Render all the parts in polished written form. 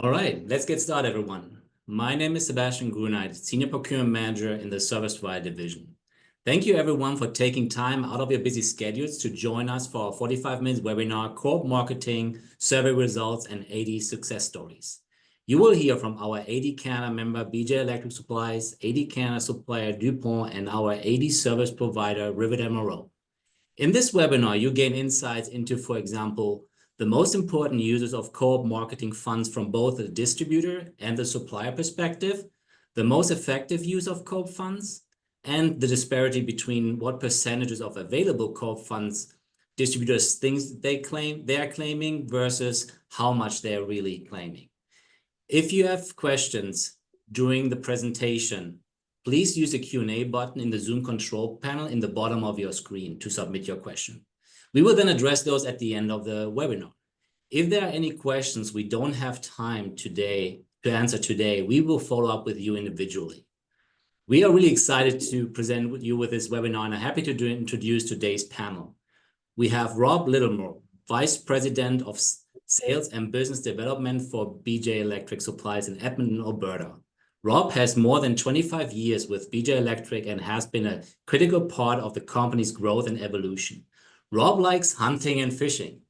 All right, let's get started, everyone. My name is Sebastian Gruneit, Senior Procurement Manager in the Service Provider Division. Thank you, everyone, for taking time out of your busy schedules to join us for our 45-minute webinar, Co-op Marketing, Survey Results, and AD Success Stories. You will hear from our AD Canada member, BJ Electric Supplies, AD Canada supplier DuPont, and our AD service provider, Rivet MRO. In this webinar, you gain insights into, for example, the most important users of co-op marketing funds from both the distributor and the supplier perspective, the most effective use of co-op funds, and the disparity between what percentages of available co-op funds distributors think they are claiming versus how much they're really claiming. If you have questions during the presentation, please use the Q&A button in the Zoom control panel in the bottom of your screen to submit your question. We will then address those at the end of the webinar. If there are any questions we don't have time today to answer today, we will follow up with you individually. We are really excited to present with you with this webinar and are happy to introduce today's panel. We have Rob Littlemore, Vice President of Sales and Business Development for BJ Electric Supplies in Edmonton, Alberta. Rob has more than 25 years with BJ Electric and has been a critical part of the company's growth and evolution. Rob likes hunting and fishing.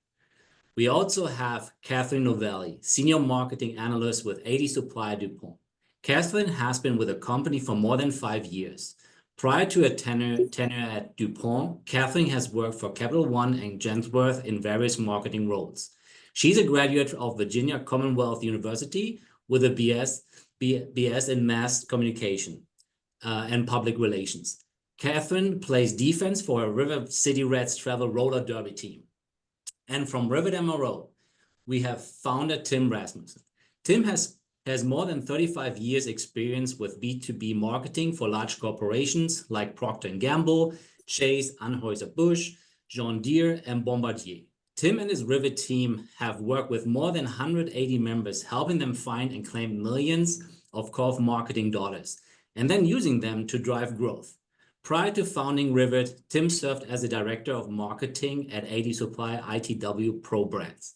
We also have Catherine Novelli, Senior Marketing Analyst with AD Supplier DuPont. Catherine has been with the company for more than 5 years. Prior to a tenure at DuPont, Catherine has worked for Capital One and Gensworth in various marketing roles. She's a graduate of Virginia Commonwealth University with a BS in Mass Communication and Public Relations. Catherine plays defense for a River City Reds travel roller derby team. And from Rivet MRO, we have founder Tim Rasmussen. Tim has more than 35 years experience with B2B marketing for large corporations like Procter & Gamble, Chase, Anheuser-Busch, John Deere, and Bombardier. Tim and his Rivet team have worked with more than 180 members, helping them find and claim millions of co-op marketing dollars, and then using them to drive growth. Prior to founding Rivet, Tim served as the Director of Marketing at AD Supply ITW Pro Brands.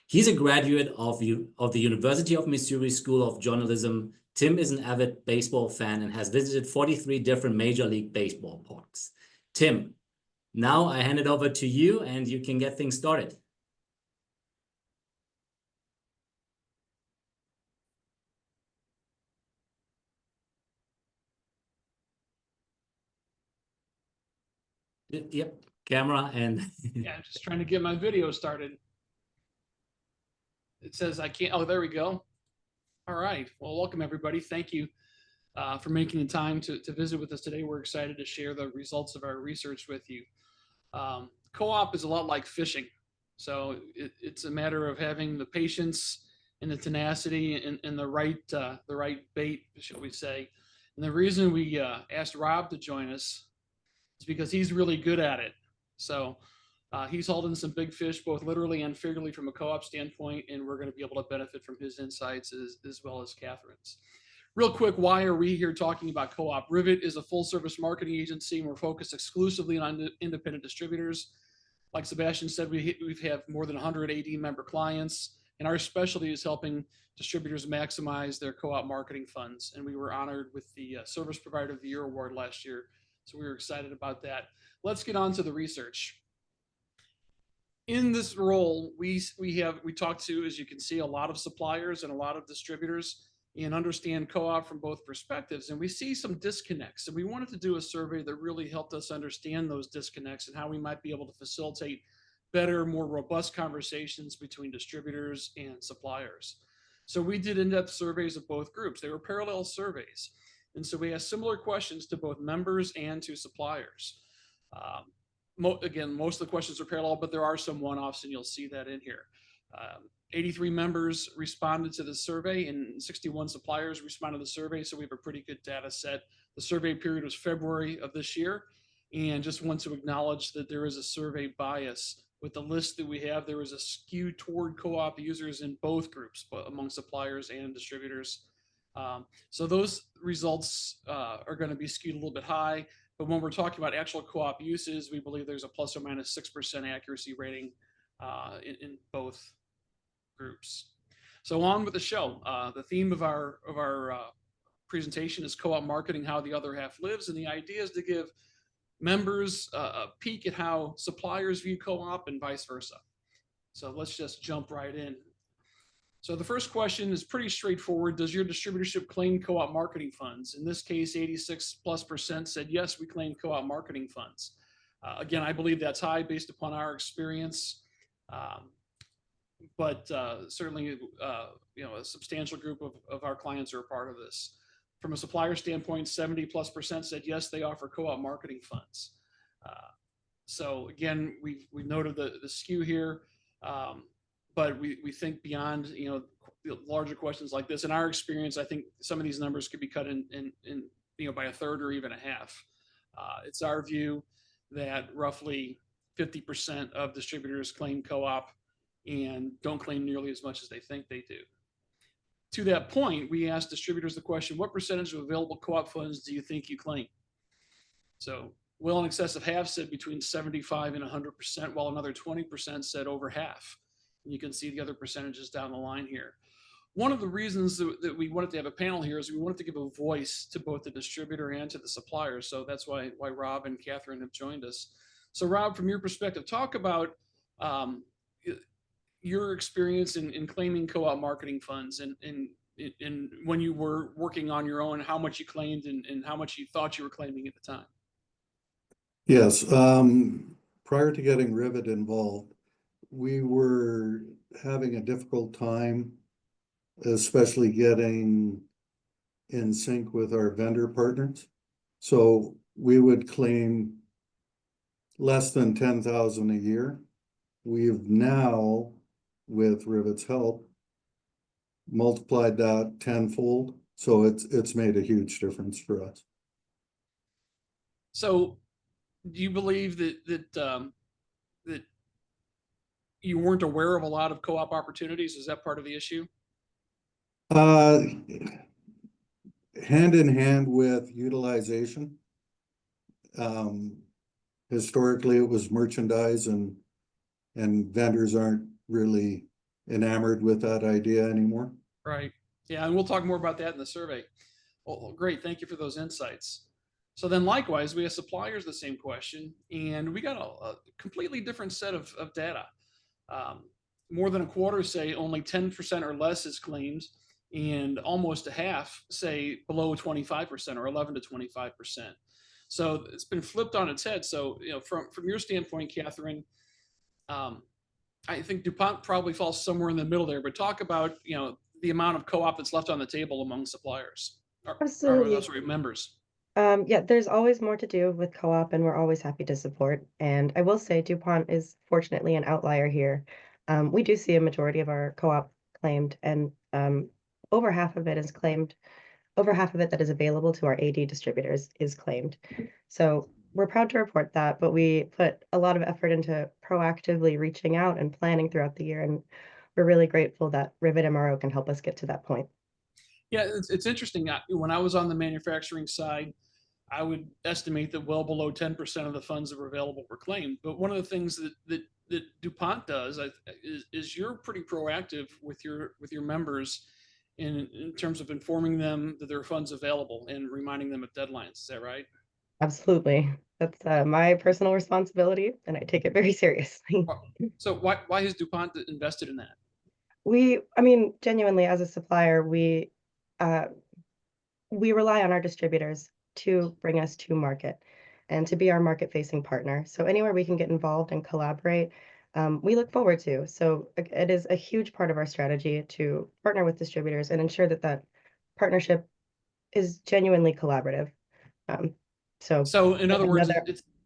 He's a graduate of the University of Missouri School of Journalism. Tim is an avid baseball fan and has visited 43 different Major League Baseball parks. Tim, now I hand it over to you and you can get things started. Yep, camera and... Yeah, I'm just trying to get my video started. It says I can't, oh, there we go. All right, well, welcome everybody. Thank you for making the time to visit with us today. We're excited to share the results of our research with you. Co-op is a lot like fishing. So it's a matter of having the patience and the tenacity and the right bait, shall we say. And the reason we asked Rob to join us is because he's really good at it. So he's holding some big fish, both literally and figuratively from a co-op standpoint, and we're going to be able to benefit from his insights as well as Catherine's. Real quick, why are we here talking about co-op? Rivet is a full-service marketing agency, and we're focused exclusively on independent distributors. Like Sebastian said, we have more than 180 member clients, and our specialty is helping distributors maximize their co-op marketing funds. And we were honored with the Service Provider of the Year award last year, so we were excited about that. Let's get on to the research. In this role, we talk to, as you can see, a lot of suppliers and a lot of distributors and understand co-op from both perspectives. And we see some disconnects. And we wanted to do a survey that really helped us understand those disconnects and how we might be able to facilitate better, more robust conversations between distributors and suppliers. So we did in-depth surveys of both groups. They were parallel surveys. And so we asked similar questions to both members and to suppliers. Again, most of the questions are parallel, but there are some one-offs, and you'll see that in here. 83 members responded to the survey, and 61 suppliers responded to the survey, so we have a pretty good data set. The survey period was February of this year, and just want to acknowledge that there is a survey bias. With the list that we have, there is a skew toward co-op users in both groups, among suppliers and distributors. So those results are going to be skewed a little bit high. But when we're talking about actual co-op uses, we believe there's a plus or minus 6% accuracy rating in both groups. So on with the show. The theme of our presentation is co-op marketing, how the other half lives, and the idea is to give members a peek at how suppliers view co-op and vice versa. So let's just jump right in. So the first question is pretty straightforward. Does your distributorship claim co-op marketing funds? In this case, 86+% said yes, we claim co-op marketing funds. Again, I believe that's high based upon our experience. But certainly, a substantial group of our clients are a part of this. From a supplier standpoint, 70+% said yes, they offer co-op marketing funds. So again, we've noted the skew here, but we think beyond larger questions like this. In our experience, I think some of these numbers could be cut in by a third or even a half. It's our view that roughly 50% of distributors claim co-op and don't claim nearly as much as they think they do. To that point, we asked distributors the question, what percentage of available co-op funds do you think you claim? So well in excess of half said between 75 and 100%, while another 20% said over half. And you can see the other percentages down the line here. One of the reasons that we wanted to have a panel here is we wanted to give a voice to both the distributor and to the supplier. So that's why Rob and Catherine have joined us. So Rob, from your perspective, talk about your experience in claiming co-op marketing funds and when you were working on your own, how much you claimed and how much you thought you were claiming at the time. Yes, prior to getting Rivet involved, we were having a difficult time, especially getting in sync with our vendor partners. So we would claim less than 10,000 a year. We've now, with Rivet's help, multiplied that tenfold. So it's made a huge difference for us. So do you believe that you weren't aware of a lot of co-op opportunities? Is that part of the issue? Hand in hand with utilization. Historically, it was merchandise, and vendors aren't really enamored with that idea anymore. Right. Yeah, and we'll talk more about that in the survey. Well, great. Thank you for those insights. So then likewise, we have suppliers the same question, and we got a completely different set of data. More than a quarter say only 10% or less is claimed, and almost a half say below 25% or 11 to 25%. So it's been flipped on its head. So, from your standpoint, Catherine, I think DuPont probably falls somewhere in the middle there, but talk about, the amount of co-op that's left on the table among suppliers. Absolutely. Sorry, members. Yeah, there's always more to do with co-op, and we're always happy to support. And I will say DuPont is fortunately an outlier here. We do see a majority of our co-op claimed, and over half of it is claimed. Over half of it that is available to our AD distributors is claimed. So we're proud to report that, but we put a lot of effort into proactively reaching out and planning throughout the year. And we're really grateful that Rivet MRO can help us get to that point. Yeah, it's interesting. When I was on the manufacturing side, I would estimate that well below 10% of the funds that were available were claimed. But one of the things that DuPont does is you're pretty proactive with your members in terms of informing them that there are funds available and reminding them of deadlines. Is that right? Absolutely. That's my personal responsibility, and I take it very seriously. So why has DuPont invested in that? I mean, genuinely, as a supplier, we rely on our distributors to bring us to market and to be our market-facing partner. So anywhere we can get involved and collaborate, we look forward to. So it is a huge part of our strategy to partner with distributors and ensure that partnership is genuinely collaborative. So in other words,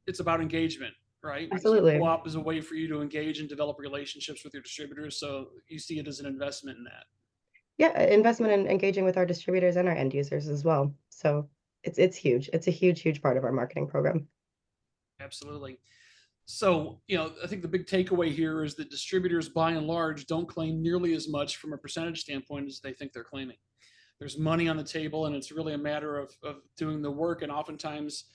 it's about engagement, right? Absolutely. So co-op is a way for you to engage and develop relationships with your distributors. So you see it as an investment in that. Yeah, investment in engaging with our distributors and our end users as well. So it's huge. It's a huge part of our marketing program. Absolutely. So, I think the big takeaway here is that distributors, by and large, don't claim nearly as much from a percentage standpoint as they think they're claiming. There's money on the table, and it's really a matter of doing the work. And oftentimes,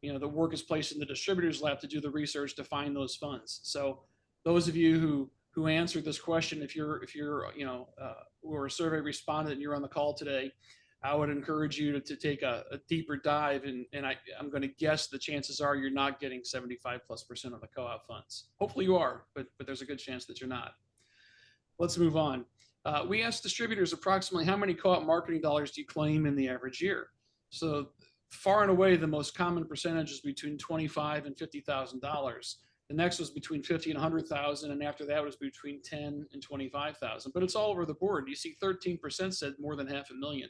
the work is placed in the distributor's lap to do the research to find those funds. So those of you who who answered this question, if you're or a survey respondent and you're on the call today, I would encourage you to take a deeper dive, and I'm going to guess the chances are you're not getting 75+% of the co-op funds. Hopefully you are, but there's a good chance that you're not. Let's move on. We asked distributors approximately how many co-op marketing dollars do you claim in the average year? So far and away, the most common percentage is between $25,000 and $50,000. The next was between 50 and 100,000, and after that was between 10 and 25,000. But it's all over the board. You see 13% said more than $500,000.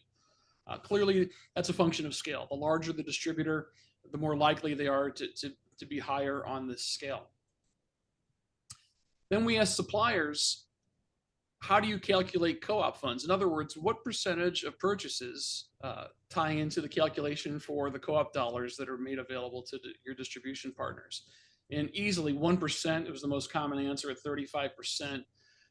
Clearly, that's a function of scale. The larger the distributor, the more likely they are to be higher on this scale. Then we asked suppliers, how do you calculate co-op funds? In other words, what percentage of purchases tie into the calculation for the co-op dollars that are made available to your distribution partners? And easily 1%, it was the most common answer at 35%.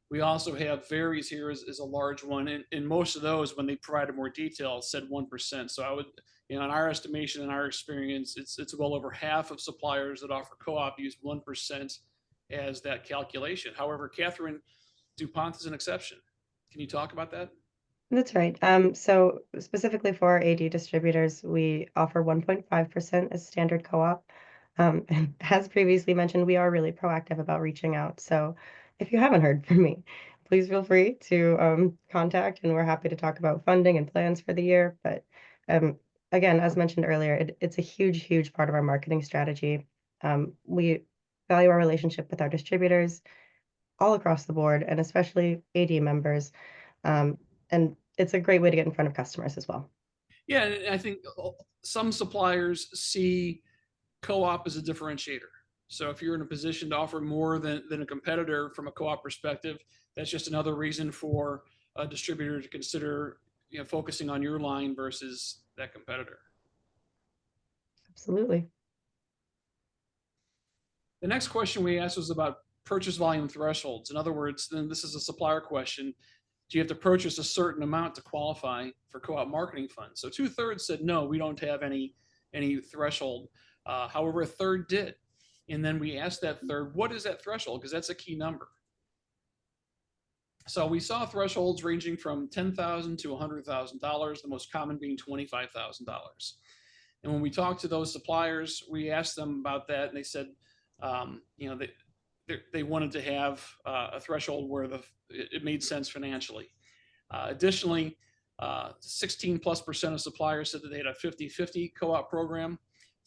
We also have varies here is a large one. And most of those, when they provided more detail, said 1%. So I would, in our estimation, in our experience, it's well over half of suppliers that offer co-op use 1% as that calculation. However, Catherine, DuPont is an exception. Can you talk about that? That's right. So specifically for our AD distributors, we offer 1.5% as standard co-op. And as previously mentioned, we are really proactive about reaching out. So if you haven't heard from me, please feel free to contact, and we're happy to talk about funding and plans for the year. But again, as mentioned earlier, it's a huge, huge part of our marketing strategy. We value our relationship with our distributors all across the board, and especially AD members. And it's a great way to get in front of customers as well. Yeah, and I think some suppliers see co-op as a differentiator. So if you're in a position to offer more than a competitor from a co-op perspective, that's just another reason for a distributor to consider focusing on your line versus that competitor. Absolutely. The next question we asked was about purchase volume thresholds. In other words, then this is a supplier question. Do you have to purchase a certain amount to qualify for co-op marketing funds? So 2/3 said, no, we don't have any threshold. However, a third did. And then we asked that third, what is that threshold? Because that's a key number. So we saw thresholds ranging from $10,000 to $100,000, the most common being $25,000. And when we talked to those suppliers, we asked them about that, and they said, they wanted to have a threshold where it made sense financially. Additionally, 16+% of suppliers said that they had a 50-50 co-op program.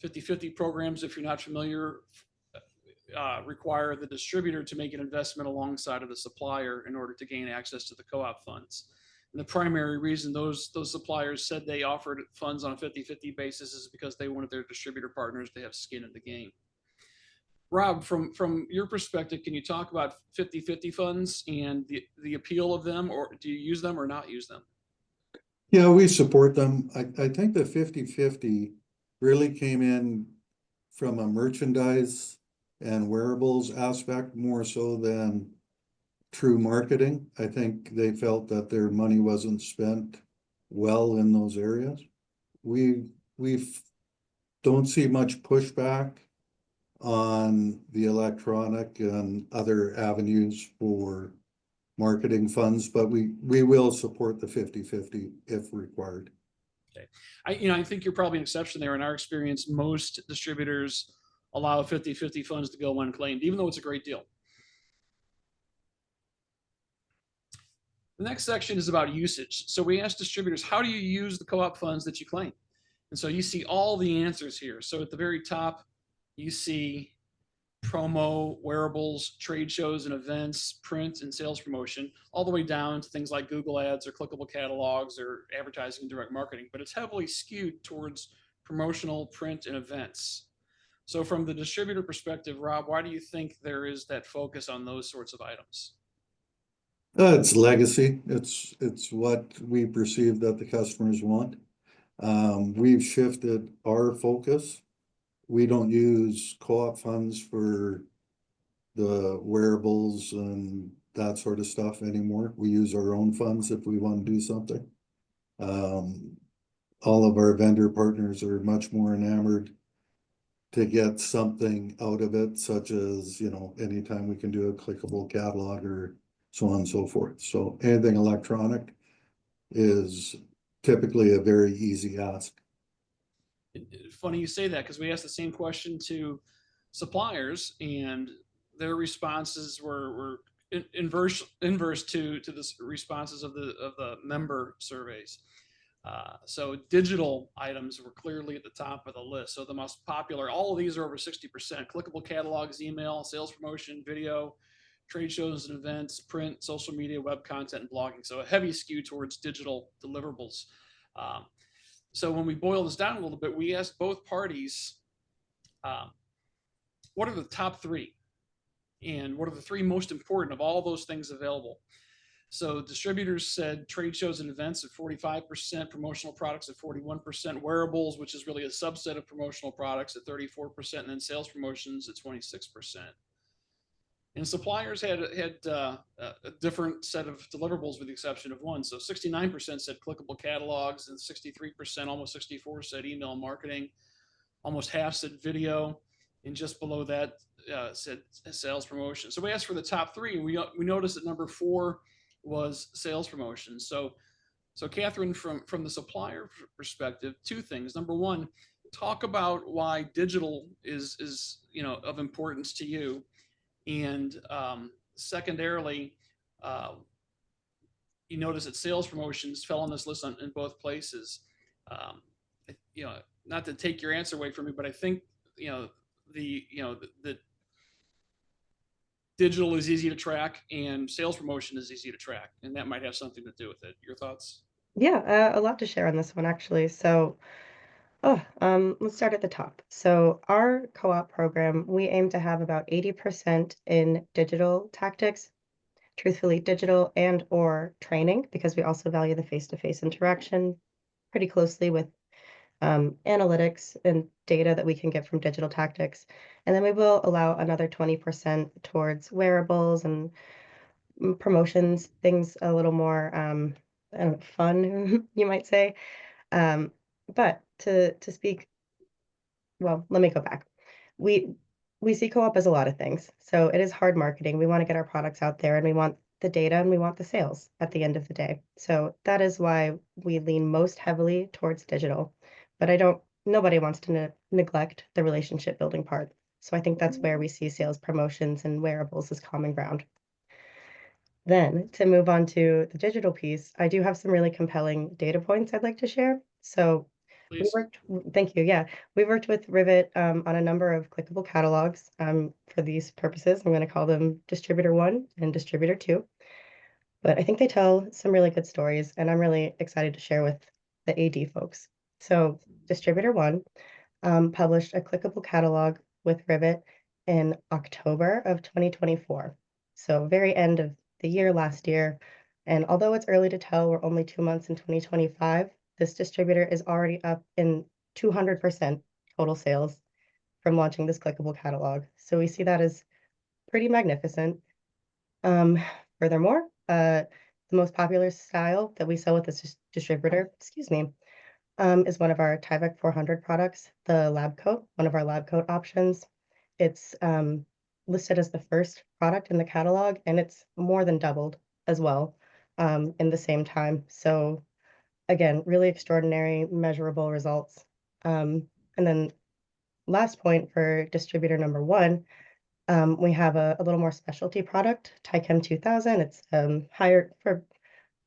50-50 programs, if you're not familiar, require the distributor to make an investment alongside of the supplier in order to gain access to the co-op funds. And the primary reason those suppliers said they offered funds on a 50-50 basis is because they wanted their distributor partners to have skin in the game. Rob, from your perspective, can you talk about 50-50 funds and the appeal of them, or do you use them or not use them? Yeah, we support them. I think the 50-50 really came in from a merchandise and wearables aspect more so than true marketing. I think they felt that their money wasn't spent well in those areas. We don't see much pushback on the electronic and other avenues for marketing funds, but we will support the 50-50 if required. Okay. I think you're probably an exception there. In our experience, most distributors allow 50-50 funds to go unclaimed, even though it's a great deal. The next section is about usage. So we asked distributors, how do you use the co-op funds that you claim? And so you see all the answers here. So at the very top, you see promo, wearables, trade shows and events, print and sales promotion, all the way down to things like Google Ads or clickable catalogs or advertising and direct marketing, but it's heavily skewed towards promotional, print, and events. So from the distributor perspective, Rob, why do you think there is that focus on those sorts of items? It's legacy. It's what we perceive that the customers want. We've shifted our focus. We don't use co-op funds for the wearables and that sort of stuff anymore. We use our own funds if we want to do something. All of our vendor partners are much more enamored to get something out of it, such as, you know, anytime we can do a clickable catalog or so on and so forth. So anything electronic is typically a very easy ask. Funny you say that, because we asked the same question to suppliers, and their responses were inverse to the responses of the member surveys. So digital items were clearly at the top of the list. So the most popular, all of these are over 60%. Clickable catalogs, email, sales promotion, video, trade shows and events, print, social media, web content, and blogging. So a heavy skew towards digital deliverables. So when we boil this down a little bit, we asked both parties, what are the top three? And what are the three most important of all those things available? So distributors said trade shows and events at 45%, promotional products at 41%, wearables, which is really a subset of promotional products, at 34%, and then sales promotions at 26%. And suppliers had a different set of deliverables with the exception of one. So 69% said clickable catalogs, and 63%, almost 64%, said email marketing. Almost half said video, and just below that said sales promotion. So we asked for the top three, and we noticed that number 4 was sales promotion. So Catherine, from the supplier perspective, two things. Number one, talk about why digital is of importance to you, and secondarily, you notice that sales promotions fell on this list in both places. Not to take your answer away from me, but I think the digital is easy to track and sales promotion is easy to track, and that might have something to do with it. Your thoughts? Yeah, a lot to share on this one, actually. So, let's start at the top. So our co-op program, we aim to have about 80% in digital tactics, truthfully digital and or training, because we also value the face-to-face interaction pretty closely with analytics and data that we can get from digital tactics. And then we will allow another 20% towards wearables and promotions, things a little more fun, you might say. But to speak, well, let me go back. We see co-op as a lot of things. So it is hard marketing. We want to get our products out there, and we want the data, and we want the sales at the end of the day. So that is why we lean most heavily towards digital. But nobody wants to neglect the relationship building part. So I think that's where we see sales promotions and wearables as common ground. Then to move on to the digital piece, I do have some really compelling data points I'd like to share. So Please. Thank you. Yeah, we worked with Rivet on a number of clickable catalogs for these purposes. I'm going to call them Distributor 1 and Distributor 2. But I think they tell some really good stories, and I'm really excited to share with the AD folks. So Distributor 1 published a clickable catalog with Rivet in October of 2024. So very end of the year last year. And although it's early to tell, we're only 2 months in 2025, this distributor is already up in 200% total sales from launching this clickable catalog. So we see that as pretty magnificent. Furthermore, the most popular style that we sell with this distributor, is one of our Tyvek 400 products, the lab coat, one of our lab coat options. It's listed as the first product in the catalog, and it's more than doubled as well in the same time. So again, really extraordinary, measurable results. And then last point for distributor number 1, we have a little more specialty product, Tychem 2000. It's higher for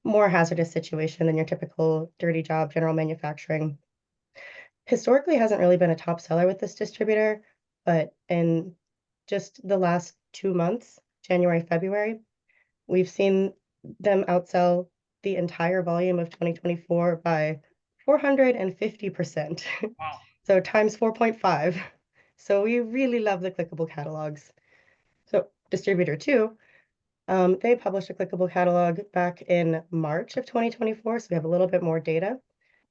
more hazardous situation than your typical dirty job general manufacturing. Historically hasn't really been a top seller with this distributor, but in just the last 2 months, January, February, we've seen them outsell the entire volume of 2024 by 450%. Wow. So times 4.5. So we really love the clickable catalogs. So distributor 2, they published a clickable catalog back in March of 2024. So we have a little bit more data,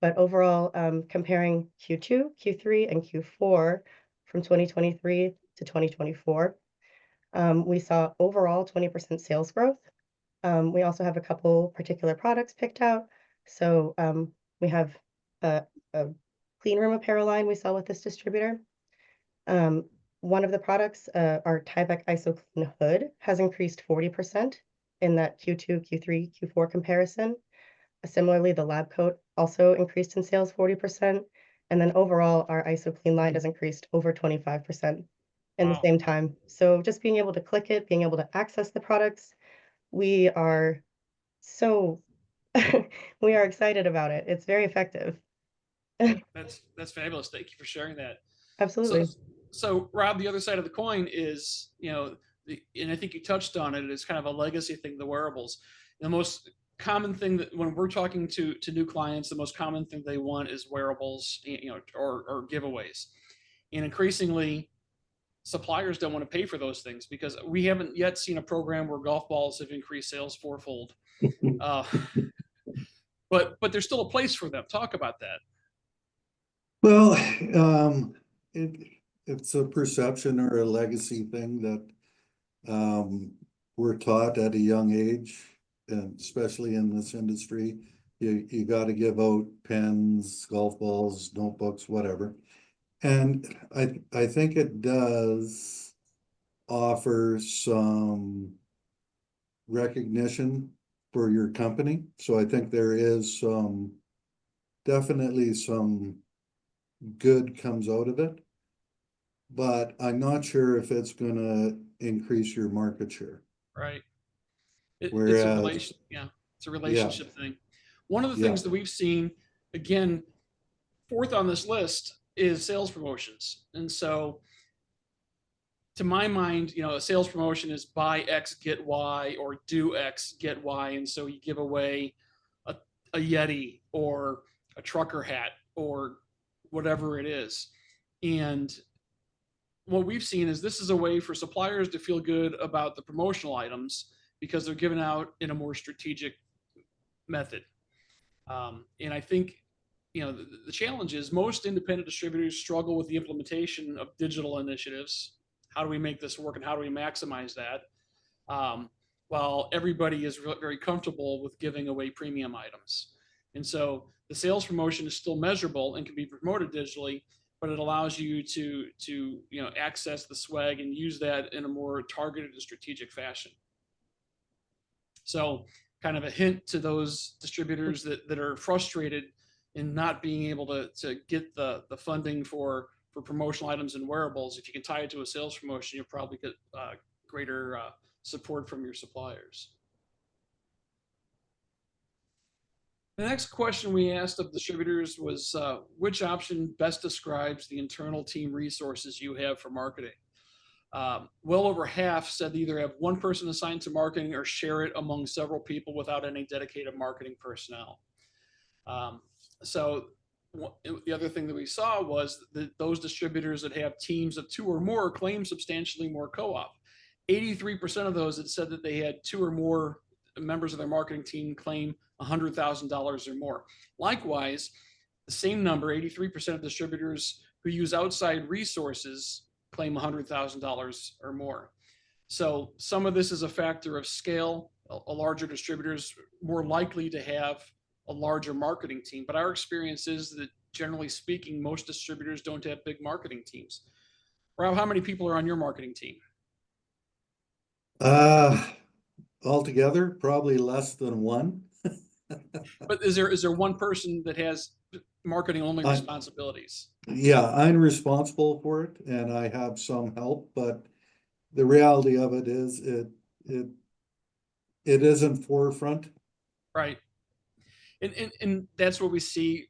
but overall, comparing Q2, Q3, and Q4 from 2023 to 2024, we saw overall 20% sales growth. We also have a couple particular products picked out. So we have a clean room apparel line we sell with this distributor. One of the products, our Tyvek IsoClean hood, has increased 40% in that Q2, Q3, Q4 comparison. Similarly, the lab coat also increased in sales 40%. And then overall, our IsoClean line has increased over 25% in the Wow. same time. So just being able to click it, being able to access the products, we are so we are excited about it. It's very effective. That's fabulous. Thank you for sharing that. So, Absolutely. so Rob, the other side of the coin is, and I think you touched on it, is kind of a legacy thing, the wearables. The most common thing that when we're talking to new clients, the most common thing they want is wearables, or giveaways. And increasingly, suppliers don't want to pay for those things because we haven't yet seen a program where golf balls have increased sales fourfold. But there's still a place for them. Talk about that. Well, it's a perception or a legacy thing that we're taught at a young age, and especially in this industry, you got to give out pens, golf balls, notebooks, whatever. And I think it does offer some recognition for your company. So I think there is definitely some good comes out of it, but I'm not sure if it's gonna increase your market share. Right. It's a Whereas, it's a relationship thing. One of the things that we've seen, again, fourth on this list is sales promotions. And so to my mind, a sales promotion is buy X, get Y, or do X, get Y. And so you give away a Yeti or a trucker hat or whatever it is. And what we've seen is this is a way for suppliers to feel good about the promotional items because they're given out in a more strategic method. And I think, the challenge is most independent distributors struggle with the implementation of digital initiatives. How do we make this work and how do we maximize that? While everybody is very comfortable with giving away premium items. And so the sales promotion is still measurable and can be promoted digitally, but it allows you to access the swag and use that in a more targeted and strategic fashion. So kind of a hint to those distributors that are frustrated in not being able to get the funding for promotional items and wearables. If you can tie it to a sales promotion, you'll probably get greater support from your suppliers. The next question we asked of distributors was, which option best describes the internal team resources you have for marketing? Well over half said they either have one person assigned to marketing or share it among several people without any dedicated marketing personnel. So the other thing that we saw was that those distributors that have teams of 2 or more claim substantially more co-op. 83% of those that said that they had 2 or more members of their marketing team claim $100,000 or more. Likewise, the same number, 83% of distributors who use outside resources claim $100,000 or more. So some of this is a factor of scale. A larger distributor is more likely to have a larger marketing team, but our experience is that generally speaking, most distributors don't have big marketing teams. Rob, how many people are on your marketing team? Altogether, probably less than one. But is there one person that has marketing only responsibilities? Yeah, I'm responsible for it and I have some help, but the reality of it is it isn't forefront. Right. And that's what we see,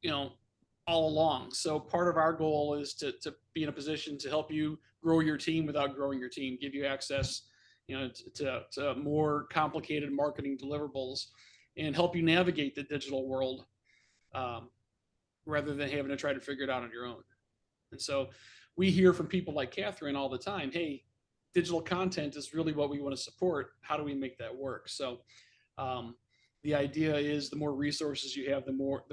all along. So part of our goal is to be in a position to help you grow your team without growing your team, give you access, to more complicated marketing deliverables and help you navigate the digital world rather than having to try to figure it out on your own. And so we hear from people like Catherine all the time, hey, digital content is really what we want to support. How do we make that work? So the idea is the more resources you have, the more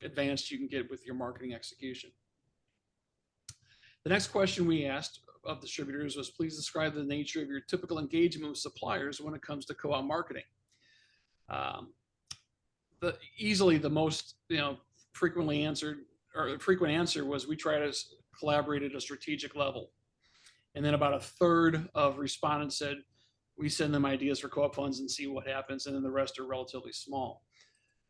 advanced you can get with your marketing execution. The next question we asked of distributors was, please describe the nature of your typical engagement with suppliers when it comes to co-op marketing. Easily the most frequent answer was we try to collaborate at a strategic level. And then about a third of respondents said, we send them ideas for co-op funds and see what happens. And then the rest are relatively small.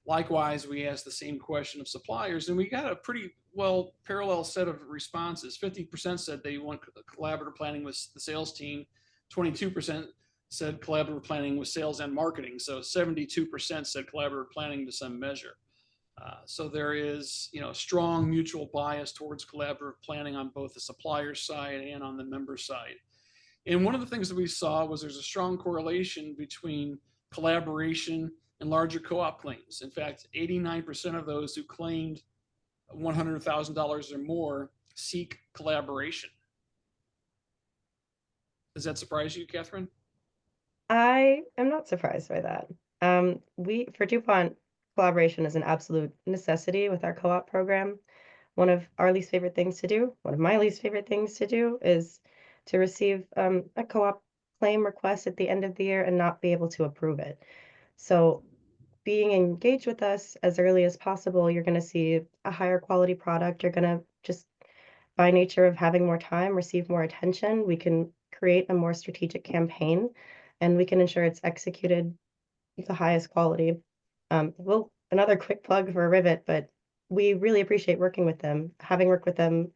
Likewise, we asked the same question of suppliers, and we got a pretty well parallel set of responses. 50% said they want collaborative planning with the sales team. 22% said collaborative planning with sales and marketing. So 72% said collaborative planning to some measure. So there is, strong mutual bias towards collaborative planning on both the supplier side and on the member side. And one of the things that we saw was there's a strong correlation between collaboration and larger co-op claims. In fact, 89% of those who claimed $100,000 or more seek collaboration. Does that surprise you, Catherine? I am not surprised by that. For DuPont, collaboration is an absolute necessity with our co-op program. One of our least favorite things to do, one of my least favorite things to do, is to receive a co-op claim request at the end of the year and not be able to approve it. So being engaged with us as early as possible, you're going to see a higher quality product. You're going to just, by nature of having more time, receive more attention. We can create a more strategic campaign, and we can ensure it's executed with the highest quality. Another quick plug for Rivet, but we really appreciate working with them. Having worked with them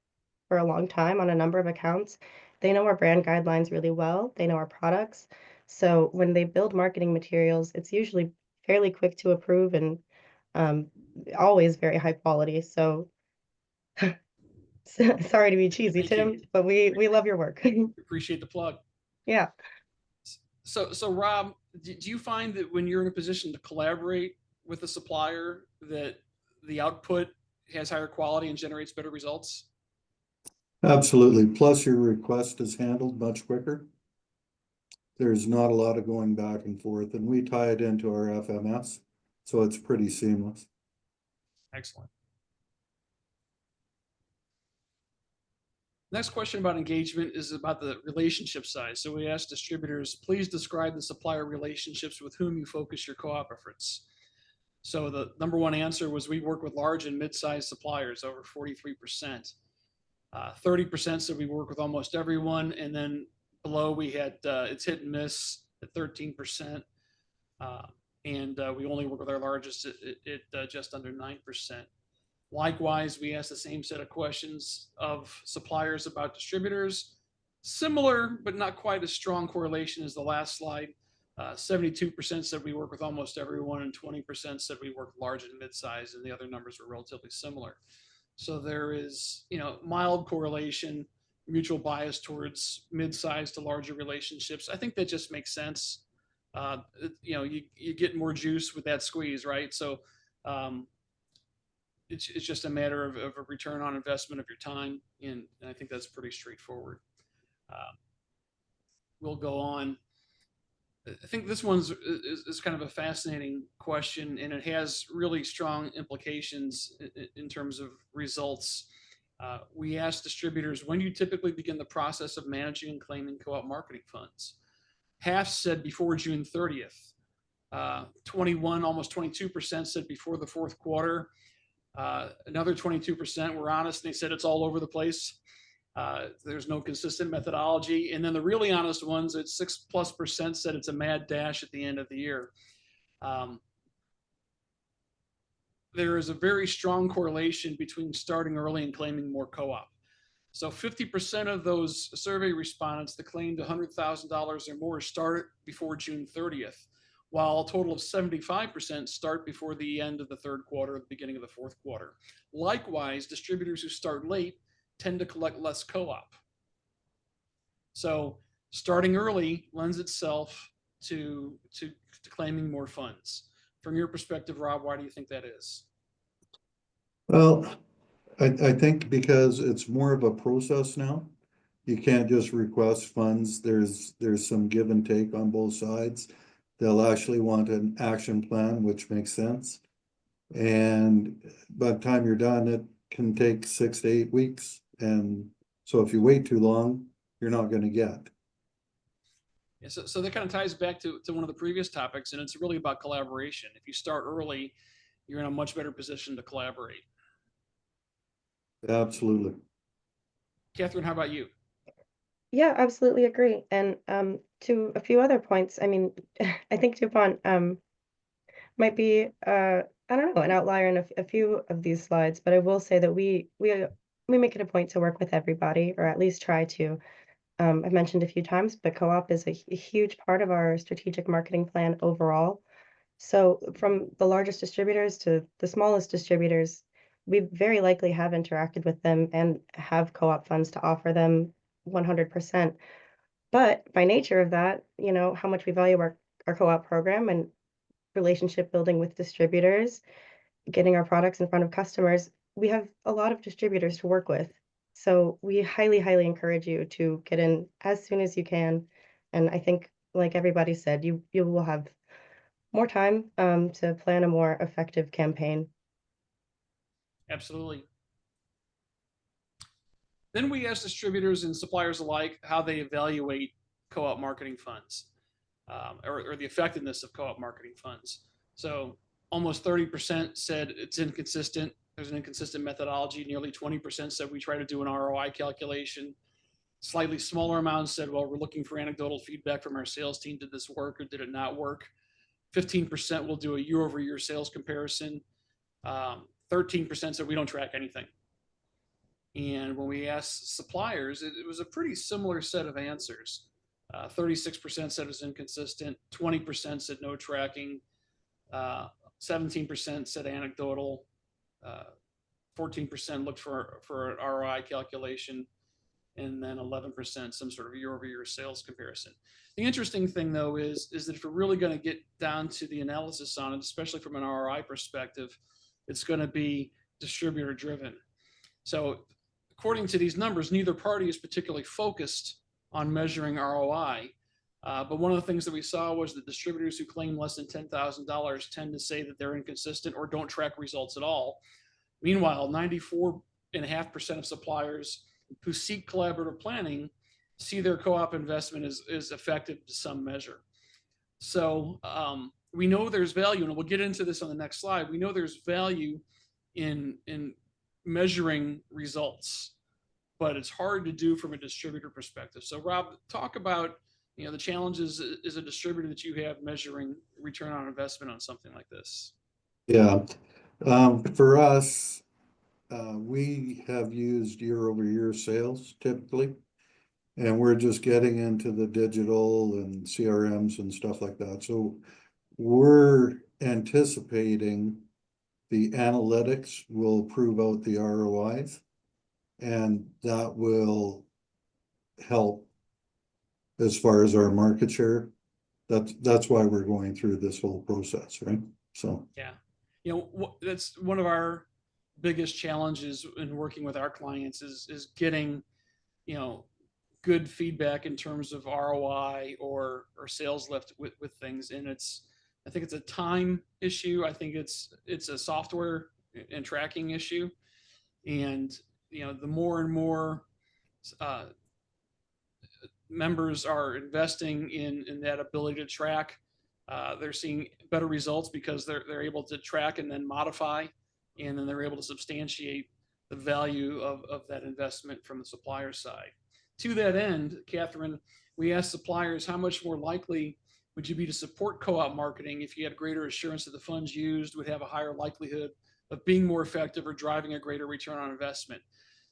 for a long time on a number of accounts, they know our brand guidelines really well. They know our products. So when they build marketing materials, it's usually fairly quick to approve and always very high quality. So sorry to be cheesy, Thank Tim, you. but we love your work. Appreciate the plug. Yeah. So Rob, do you find that when you're in a position to collaborate with a supplier that the output has higher quality and generates better results? Absolutely. Plus your request is handled much quicker. There's not a lot of going back and forth, and we tie it into our FMS, so it's pretty seamless. Excellent. Next question about engagement is about the relationship side. So we asked distributors, please describe the supplier relationships with whom you focus your co-op efforts. So the number one answer was we work with large and mid-sized suppliers, over 43%. 30% said we work with almost everyone, and then below we had it's hit and miss at 13%, and we only work with our largest at just under 9%. Likewise, we asked the same set of questions of suppliers about distributors. Similar, but not quite as strong correlation as the last slide. 72% said we work with almost everyone, and 20% said we work large and mid-size, and the other numbers were relatively similar. So there is, mild correlation, mutual bias towards mid-size to larger relationships. I think that just makes sense. You get more juice with that squeeze, right? So it's just a matter of a return on investment of your time, and I think that's pretty straightforward. We'll go on. I think this one's is kind of a fascinating question, and it has really strong implications in terms of results. We asked distributors, when do you typically begin the process of managing and claiming co-op marketing funds? Half said before June 30th. 21, almost 22% said before the fourth quarter. Another 22% were honest, and they said it's all over the place. There's no consistent methodology. And then the really honest ones, at 6+% said it's a mad dash at the end of the year. There is a very strong correlation between starting early and claiming more co-op. So 50% of those survey respondents that claimed $100,000 or more start before June 30th, while a total of 75% start before the end of the third quarter, the beginning of the fourth quarter. Likewise, distributors who start late tend to collect less co-op. So starting early lends itself to claiming more funds. From your perspective, Rob, why do you think that is? Well, I think because it's more of a process now. You can't just request funds. There's some give and take on both sides. They'll actually want an action plan, which makes sense. And by the time you're done, it can take 6 to 8 weeks. And so if you wait too long, you're not going to get. Yeah, so that kind of ties back to one of the previous topics, and it's really about collaboration. If you start early, you're in a much better position to collaborate. Absolutely. Catherine, how about you? Yeah, absolutely agree. And to a few other points, I mean, I think DuPont might be I don't know, an outlier in a few of these slides, but I will say that we make it a point to work with everybody, or at least try to. I've mentioned a few times, but co-op is a huge part of our strategic marketing plan overall. So from the largest distributors to the smallest distributors, we very likely have interacted with them and have co-op funds to offer them 100%. But by nature of that, you know, how much we value our co-op program and relationship building with distributors, getting our products in front of customers, we have a lot of distributors to work with. So we highly, highly encourage you to get in as soon as you can. And I think, like everybody said, you will have more time to plan a more effective campaign. Absolutely. Then we ask distributors and suppliers alike how they evaluate co-op marketing funds, or the effectiveness of co-op marketing funds. So almost 30% said it's inconsistent. There's an inconsistent methodology. Nearly 20% said we try to do an ROI calculation. Slightly smaller amounts said, well, we're looking for anecdotal feedback from our sales team. Did this work or did it not work? 15% will do a year-over-year sales comparison. 13% said we don't track anything. And when we asked suppliers, it was a pretty similar set of answers. 36% said it was inconsistent, 20% said no tracking, 17% said anecdotal, 14% looked for an ROI calculation, and then 11% some sort of year-over-year sales comparison. The interesting thing, though, is that if we're really going to get down to the analysis on it, especially from an ROI perspective, it's going to be distributor-driven. So according to these numbers, neither party is particularly focused on measuring ROI. But one of the things that we saw was that distributors who claim less than $10,000 tend to say that they're inconsistent or don't track results at all. Meanwhile, 94.5% of suppliers who seek collaborative planning see their co-op investment as effective to some measure. So we know there's value, and we'll get into this on the next slide. We know there's value in measuring results, but it's hard to do from a distributor perspective. So Rob, talk about the challenges as a distributor that you have measuring return on investment on something like this. Yeah, for us, we have used year-over-year sales typically, and we're just getting into the digital and CRMs and stuff like that. So we're anticipating the analytics will prove out the ROIs, and that will help as far as our market share. That's why we're going through this whole process, right? So yeah, that's one of our biggest challenges in working with our clients is getting good feedback in terms of ROI or sales lift with things. And I think it's a time issue. I think it's a software and tracking issue. And the more and more members are investing in that ability to track, they're seeing better results because they're able to track and then modify, and then they're able to substantiate the value of that investment from the supplier side. To that end, Catherine, we asked suppliers how much more likely would you be to support co-op marketing if you had greater assurance that the funds used would have a higher likelihood of being more effective or driving a greater return on investment.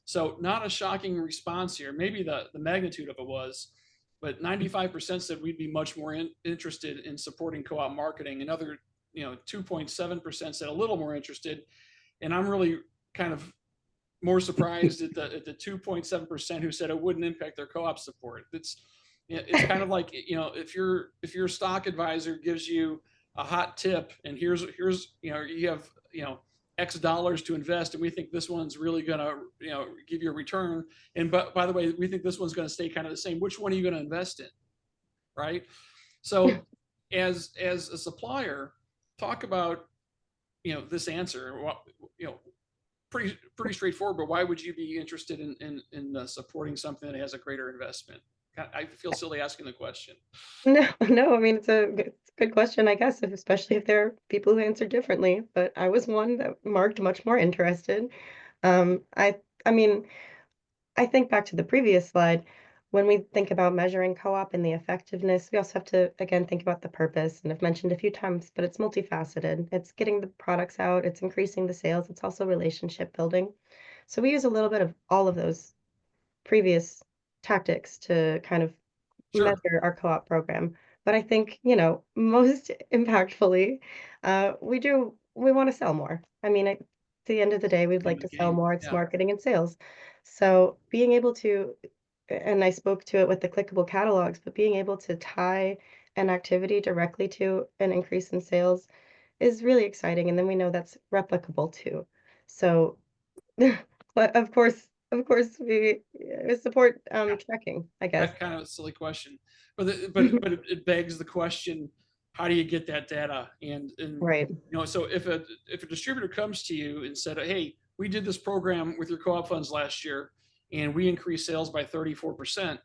So not a shocking response here. Maybe the magnitude of it was, but 95% said we'd be much more interested in supporting co-op marketing. Another 2.7% said a little more interested. And I'm really kind of more surprised at the 2.7% who said it wouldn't impact their co-op support. It's kind of like, if your stock advisor gives you a hot tip and here's you have X dollars to invest, and we think this one's really gonna give you a return, and by the way, we think this one's going to stay kind of the same. Which one are you going to invest in, right? So as a supplier, talk about this answer. Pretty straightforward, but why would you be interested in supporting something that has a greater investment? I feel silly asking the question. No, I mean, it's a good question, I guess, especially if there are people who answer differently, but I was one that marked much more interested. I mean, I think back to the previous slide, when we think about measuring co-op and the effectiveness, we also have to, again, think about the purpose. And I've mentioned a few times, but it's multifaceted. It's getting the products out, it's increasing the sales, it's also relationship building. So we use a little bit of all of those previous tactics to kind of Sure. measure our co-op program. But I think, most impactfully, we want to sell more. I mean, at the end of the day, we'd Name like of to the sell game. more. It's Yeah. marketing and sales. So being able to, and I spoke to it with the clickable catalogs, but being able to tie an activity directly to an increase in sales is really exciting. And then we know that's replicable too. So, but of course, we support Yeah. tracking, I guess. Kind of a silly question, but it begs the question: how do you get that data? And Right. so if a distributor comes to you and said, "Hey, we did this program with your co-op funds last year, and we increased sales by 34%,"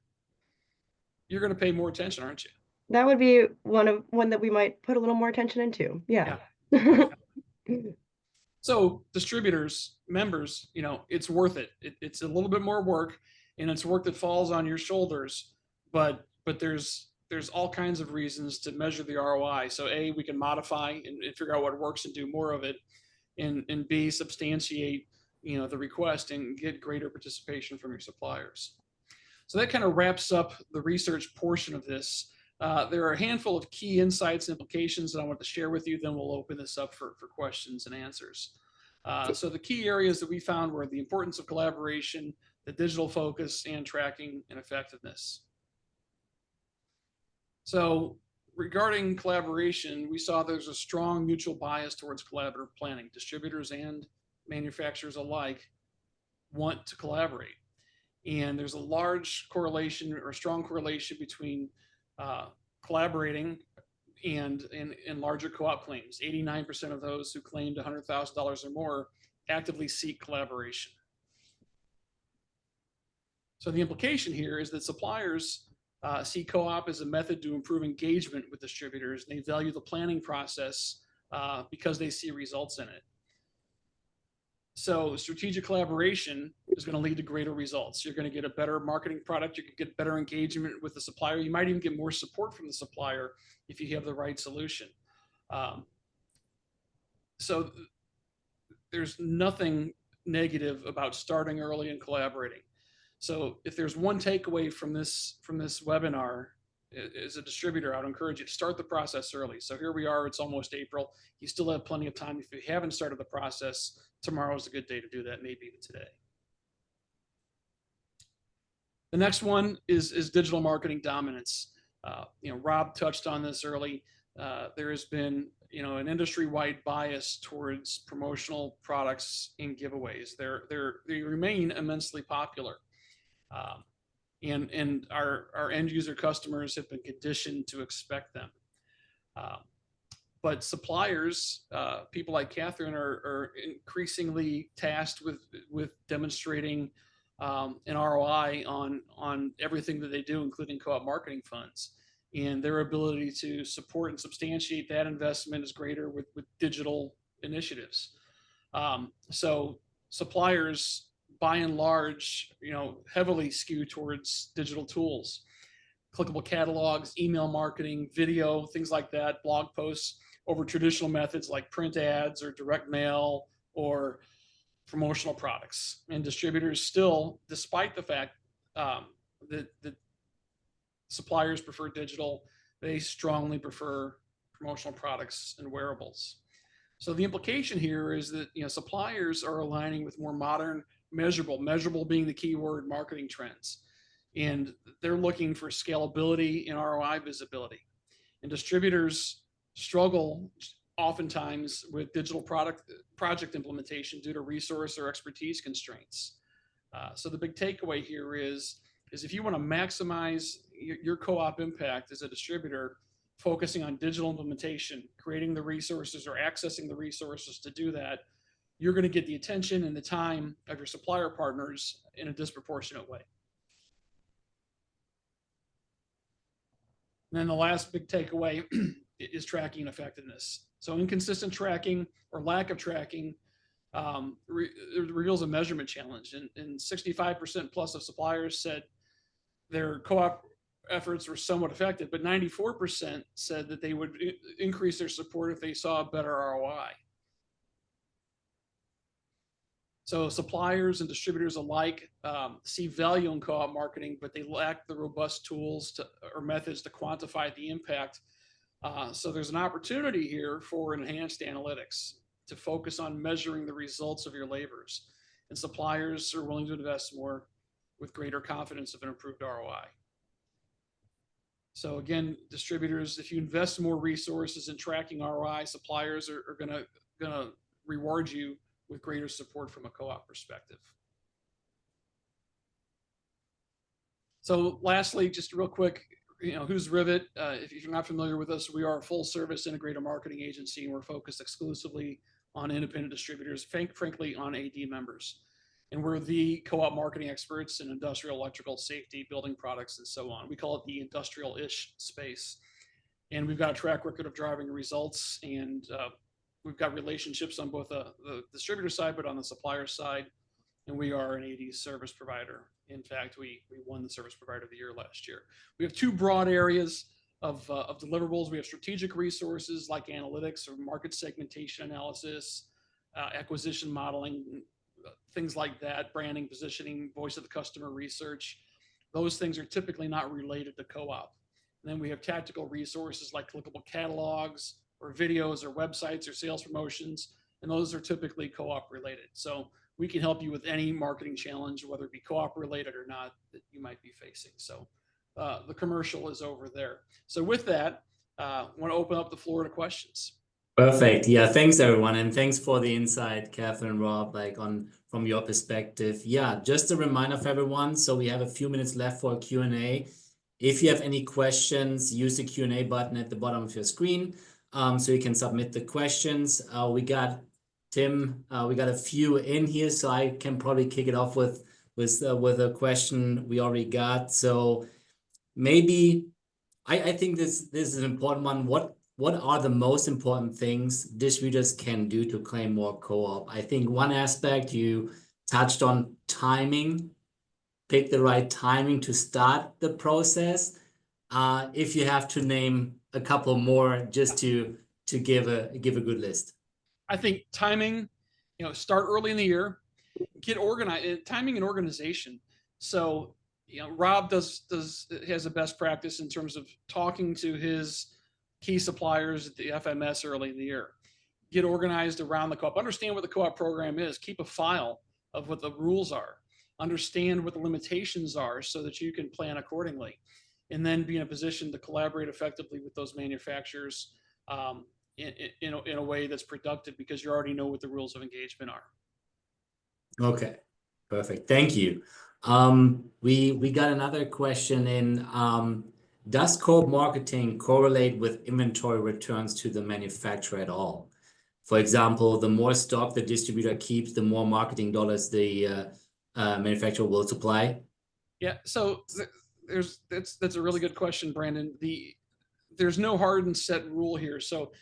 you're going to pay more attention, aren't you? That would be one that we might put a little more attention into. Yeah. Yeah. So distributors, members, it's worth it. It's a little bit more work, and it's work that falls on your shoulders. But there's all kinds of reasons to measure the ROI. So A, we can modify and figure out what works and do more of it, and B, substantiate the request and get greater participation from your suppliers. So that kind of wraps up the research portion of this. There are a handful of key insights and implications that I want to share with you. Then we'll open this up for questions and answers. So the key areas that we found were the importance of collaboration, the digital focus, and tracking and effectiveness. So regarding collaboration, we saw there's a strong mutual bias towards collaborative planning. Distributors and manufacturers alike want to collaborate. And there's a large correlation or strong correlation between collaborating and larger co-op claims. 89% of those who claimed $100,000 or more actively seek collaboration. So the implication here is that suppliers see co-op as a method to improve engagement with distributors, and they value the planning process because they see results in it. So strategic collaboration is going to lead to greater results. You're going to get a better marketing product. You can get better engagement with the supplier. You might even get more support from the supplier if you have the right solution. So there's nothing negative about starting early and collaborating. So if there's one takeaway from this webinar, as a distributor, I'd encourage you to start the process early. So here we are, it's almost April. You still have plenty of time. If you haven't started the process, tomorrow is a good day to do that, maybe even today. The next one is digital marketing dominance. Rob touched on this early. There has been an industry-wide bias towards promotional products and giveaways. They remain immensely popular. And our end user customers have been conditioned to expect them. But suppliers, people like Catherine, are increasingly tasked with demonstrating an ROI on everything that they do, including co-op marketing funds. And their ability to support and substantiate that investment is greater with digital initiatives. So suppliers, by and large, heavily skew towards digital tools, clickable catalogs, email marketing, video, things like that, blog posts, over traditional methods like print ads or direct mail or promotional products. And distributors still, despite the fact that suppliers prefer digital, they strongly prefer promotional products and wearables. So the implication here is that suppliers are aligning with more modern, measurable being the key word, marketing trends. And they're looking for scalability and ROI visibility. And distributors struggle oftentimes with digital project implementation due to resource or expertise constraints. So the big takeaway here is if you want to maximize your co-op impact as a distributor, focusing on digital implementation, creating the resources or accessing the resources to do that, you're going to get the attention and the time of your supplier partners in a disproportionate way. And then the last big takeaway is tracking effectiveness. So inconsistent tracking or lack of tracking it reveals a measurement challenge, and 65% plus of suppliers said their co-op efforts were somewhat effective, but 94% said that they would increase their support if they saw a better ROI. So suppliers and distributors alike see value in co-op marketing, but they lack the robust tools or methods to quantify the impact. So there's an opportunity here for enhanced analytics to focus on measuring the results of your labors. And suppliers are willing to invest more with greater confidence of an improved ROI. So again, distributors, if you invest more resources in tracking ROI, suppliers are gonna reward you with greater support from a co-op perspective. So lastly, just real quick, who's Rivet? If you're not familiar with us, we are a full service integrated marketing agency, and we're focused exclusively on independent distributors, frankly, on AD members. And we're the co-op marketing experts in industrial, electrical, safety, building products, and so on. We call it the industrial-ish space. And we've got a track record of driving results, and we've got relationships on both the distributor side, but on the supplier side, and we are an AD service provider. In fact, we won the Service Provider of the Year last year. We have two broad areas of deliverables. We have strategic resources like analytics or market segmentation analysis, acquisition modeling, things like that, branding, positioning, voice of the customer research. Those things are typically not related to co-op. And then we have tactical resources like clickable catalogs or videos or websites or sales promotions, and those are typically co-op related. So we can help you with any marketing challenge, whether it be co-op related or not, that you might be facing. So the commercial is over there. So with that, I want to open up the floor to questions. Perfect. Yeah, thanks everyone, and thanks for the insight, Catherine and Rob, from your perspective. Yeah, just a reminder for everyone. So we have a few minutes left for a Q&A. If you have any questions, use the Q&A button at the bottom of your screen, so you can submit the questions. We got Tim. We got a few in here, so I can probably kick it off with a question we already got. So maybe I think this is an important one. What are the most important things distributors can do to claim more co-op? I think one aspect you touched on, timing. Pick the right timing to start the process. If you have to name a couple more, just to give a good list. I think timing, start early in the year, get organized, timing and organization. So, Rob has a best practice in terms of talking to his key suppliers at the FMS early in the year. Get organized around the co-op. Understand what the co-op program is. Keep a file of what the rules are. Understand what the limitations are so that you can plan accordingly. And then be in a position to collaborate effectively with those manufacturers in a way that's productive, because you already know what the rules of engagement are. Okay, perfect. Thank you. We got another question in. Does co-op marketing correlate with inventory returns to the manufacturer at all? For example, the more stock the distributor keeps, the more marketing dollars the manufacturer will supply. Yeah, so that's a really good question, Brandon. There's no hard and set rule here. So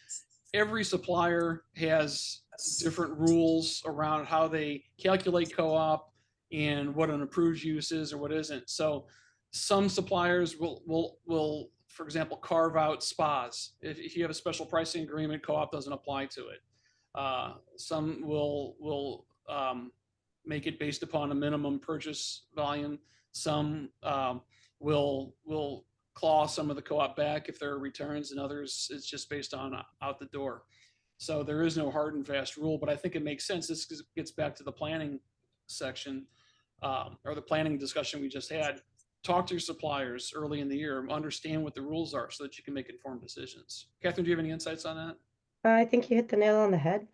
every supplier has different rules around how they calculate co-op and what an approved use is or what isn't. So some suppliers will, for example, carve out spas. If you have a special pricing agreement, co-op doesn't apply to it. Some will make it based upon a minimum purchase volume. Some will claw some of the co-op back if there are returns, and others it's just based on out the door. So there is no hard and fast rule, but I think it makes sense. This gets back to the planning section or the planning discussion we just had. Talk to your suppliers early in the year, understand what the rules are so that you can make informed decisions. Catherine, do you have any insights on that? I think you hit the nail on the head.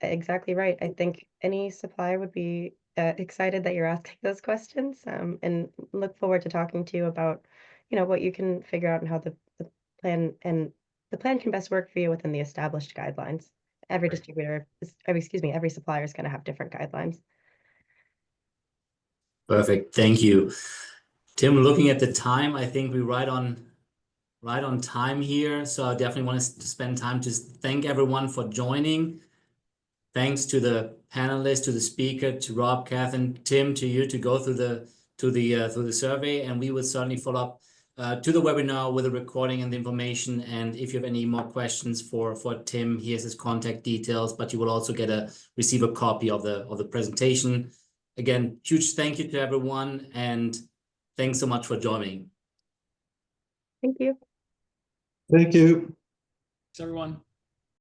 Exactly right. I think any supplier would be excited that you're asking those questions, and look forward to talking to you about, what you can figure out and how the plan can best work for you within the established guidelines. Every distributor, every supplier is going to have different guidelines. Perfect. Thank you. Tim, looking at the time, I think we're right on time here. So I definitely want to spend time to thank everyone for joining. Thanks to the panelists, to the speaker, to Rob, Catherine, Tim, to you to go through the survey, and we will certainly follow up to the webinar with the recording and the information. And if you have any more questions for Tim, he has his contact details, but you will also receive a copy of the presentation. Again, huge thank you to everyone, and thanks so much for joining. Thank you. Thank you. Thanks, everyone.